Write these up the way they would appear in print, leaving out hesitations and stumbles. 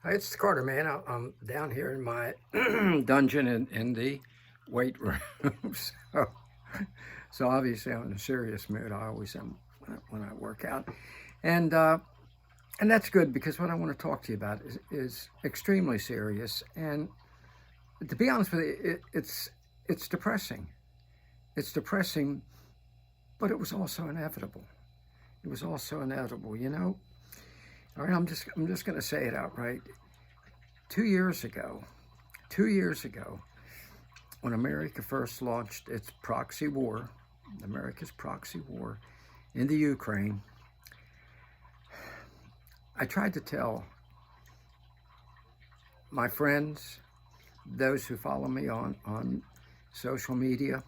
Hi, it's Carter, man. I'm down here in my dungeon in the weight room. so, so obviously I'm in a serious mood. I always am when I work out, and uh, and that's good because what I want to talk to you about is extremely serious. And to be honest with you, it's depressing. It's depressing, but it was also inevitable. It was also inevitable. All right, I'm just going to say it outright. 2 years ago, 2 years ago, when America first launched its proxy war, America's proxy war in the Ukraine, I tried to tell my friends, those who follow me on social media,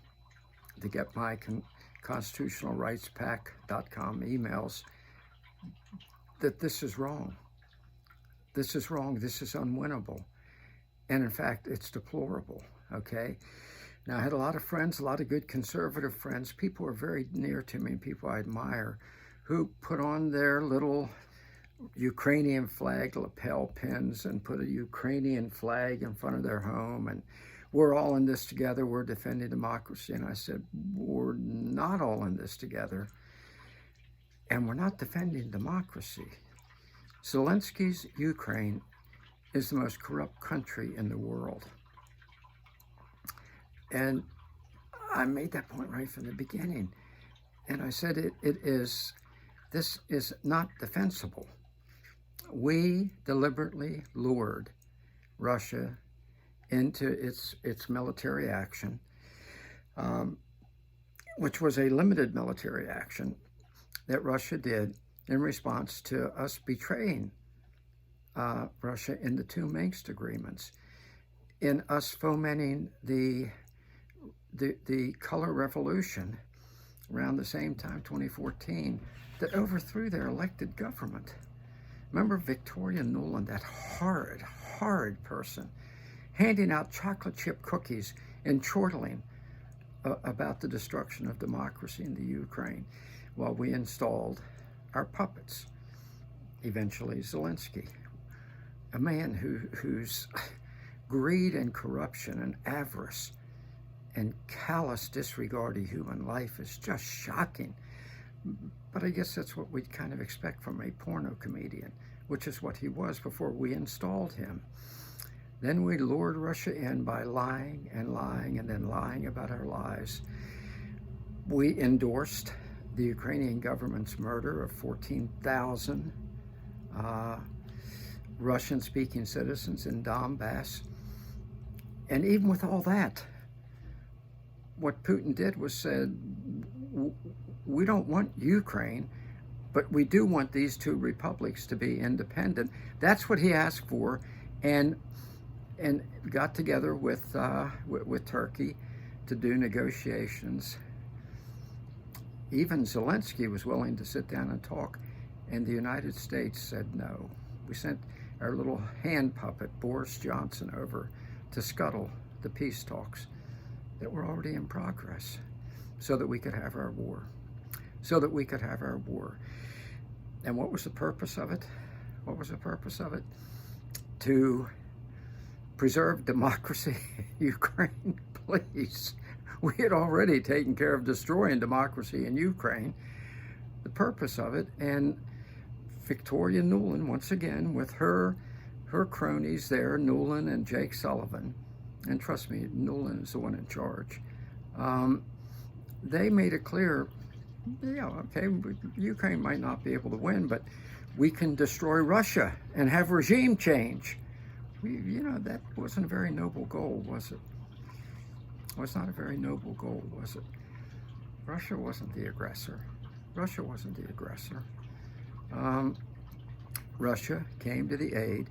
to get my constitutionalrightspack.com emails, that this is wrong. This is wrong. This is unwinnable. And in fact, it's deplorable. Okay? Now, I had a lot of friends, a lot of good conservative friends, people who are very near to me, people I admire, who put on their little Ukrainian flag lapel pins and put a Ukrainian flag in front of their home. And we're all in this together. We're defending democracy. And I said, we're not all in this together. And we're not defending democracy. Zelensky's Ukraine is the most corrupt country in the world. And I made that point right from the beginning. And I said this is not defensible. We deliberately lured Russia into its military action, which was a limited military action that Russia did in response to us betraying Russia in the two Minsk agreements, in us fomenting the color revolution around the same time, 2014, that overthrew their elected government. Remember Victoria Nuland, that horrid person, handing out chocolate chip cookies and chortling about the destruction of democracy in the Ukraine while we installed our puppets, eventually Zelensky, a man whose greed and corruption and avarice and callous disregard of human life is just shocking. But I guess that's what we'd kind of expect from a porno comedian, which is what he was before we installed him. Then we lured Russia in by lying and lying and then lying about our lies. We endorsed the Ukrainian government's murder of 14,000 Russian-speaking citizens in Donbass. And even with all that, what Putin did was said, we don't want Ukraine, but we do want these two republics to be independent. That's what he asked for, and got together with Turkey to do negotiations. Even Zelensky was willing to sit down and talk, and the United States said no. We sent our little hand puppet, Boris Johnson, over to scuttle the peace talks that were already in progress so that we could have our war. And what was the purpose of it? To preserve democracy in Ukraine, please. We had already taken care of destroying democracy in Ukraine. The purpose of it, and Victoria Nuland, once again, with her cronies there, Nuland and Jake Sullivan, and trust me, Nuland is the one in charge, they made it clear, okay, Ukraine might not be able to win, but we can destroy Russia and have regime change. That wasn't a very noble goal, was it? It was not a very noble goal, was it? Russia wasn't the aggressor. Russia came to the aid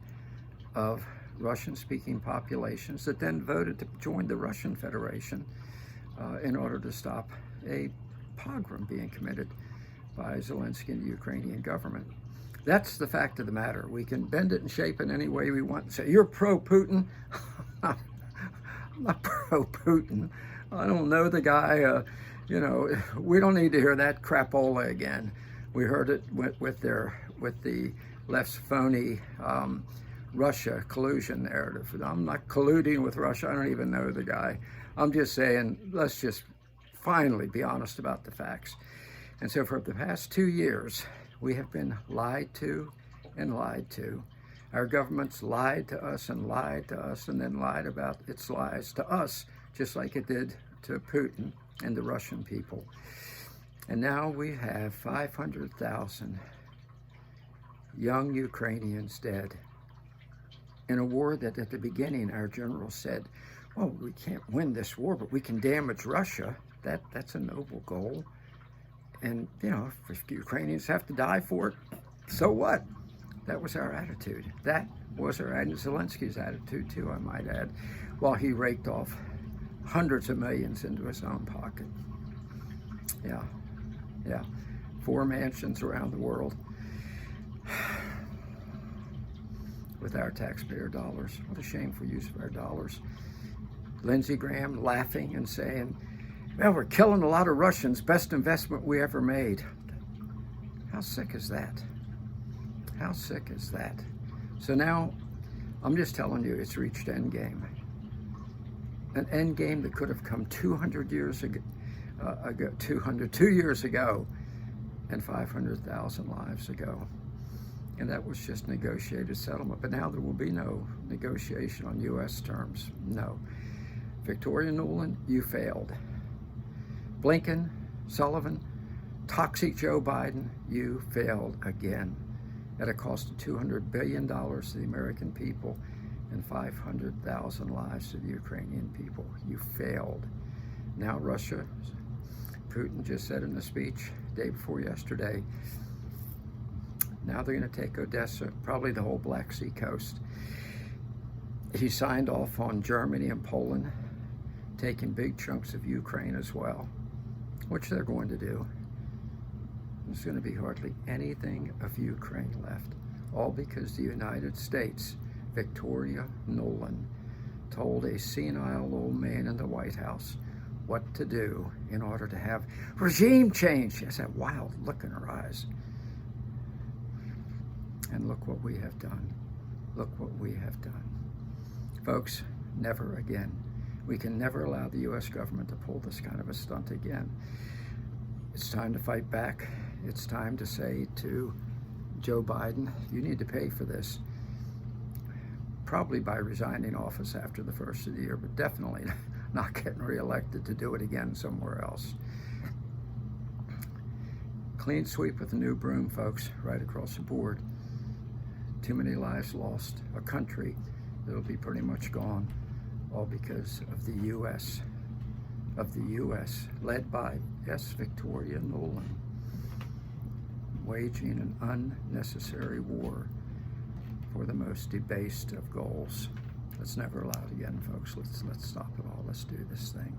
of Russian-speaking populations that then voted to join the Russian Federation in order to stop a pogrom being committed by Zelensky and the Ukrainian government. That's the fact of the matter. We can bend it and shape it any way we want and say, you're pro-Putin. I'm not pro-Putin. I don't know the guy. We don't need to hear that crapola again. We heard it with the left's phony Russia collusion narrative. I'm not colluding with Russia. I don't even know the guy. I'm just saying, let's just finally be honest about the facts. And so for the past 2 years, we have been lied to and lied to. Our government's lied to us and lied to us and then lied about its lies to us, just like it did to Putin and the Russian people. And now we have 500,000 young Ukrainians dead in a war that at the beginning our general said, well, we can't win this war, but we can damage Russia. That's a noble goal. And, you know, if Ukrainians have to die for it, so what? That was our attitude. That was our attitude. Zelensky's attitude, too, I might add, while he raked off hundreds of millions into his own pocket. Yeah. 4 mansions around the world with our taxpayer dollars. What a shameful use of our dollars. Lindsey Graham laughing and saying, well, we're killing a lot of Russians. Best investment we ever made. How sick is that? How sick is that? So now, I'm just telling you, it's reached endgame. An endgame that could have come 200 years ago, 2 years ago, and 500,000 lives ago. And that was just negotiated settlement. But now there will be no negotiation on U.S. terms. No. Victoria Nuland, you failed. Blinken, Sullivan, toxic Joe Biden, you failed again at a cost of $200 billion to the American people and 500,000 lives to the Ukrainian people. You failed. Now Russia, Putin just said in a speech day before yesterday, now they're going to take Odessa, probably the whole Black Sea coast. He signed off on Germany and Poland taking big chunks of Ukraine as well, which they're going to do. There's going to be hardly anything of Ukraine left, all because the United States, Victoria Nuland, told a senile old man in the White House what to do in order to have regime change. She has that wild look in her eyes. And look what we have done. Look what we have done. Folks, never again. We can never allow the U.S. government to pull this kind of a stunt again. It's time to fight back. It's time to say to Joe Biden, you need to pay for this. Probably by resigning office after the first of the year, but definitely not getting reelected to do it again somewhere else. Clean sweep with a new broom, folks, right across the board. Too many lives lost. A country that'll be pretty much gone, all because of the U.S. Led by, yes, Victoria Nuland, waging an unnecessary war for the most debased of goals. Let's never allow it again, folks. Let's stop it all. Let's do this thing.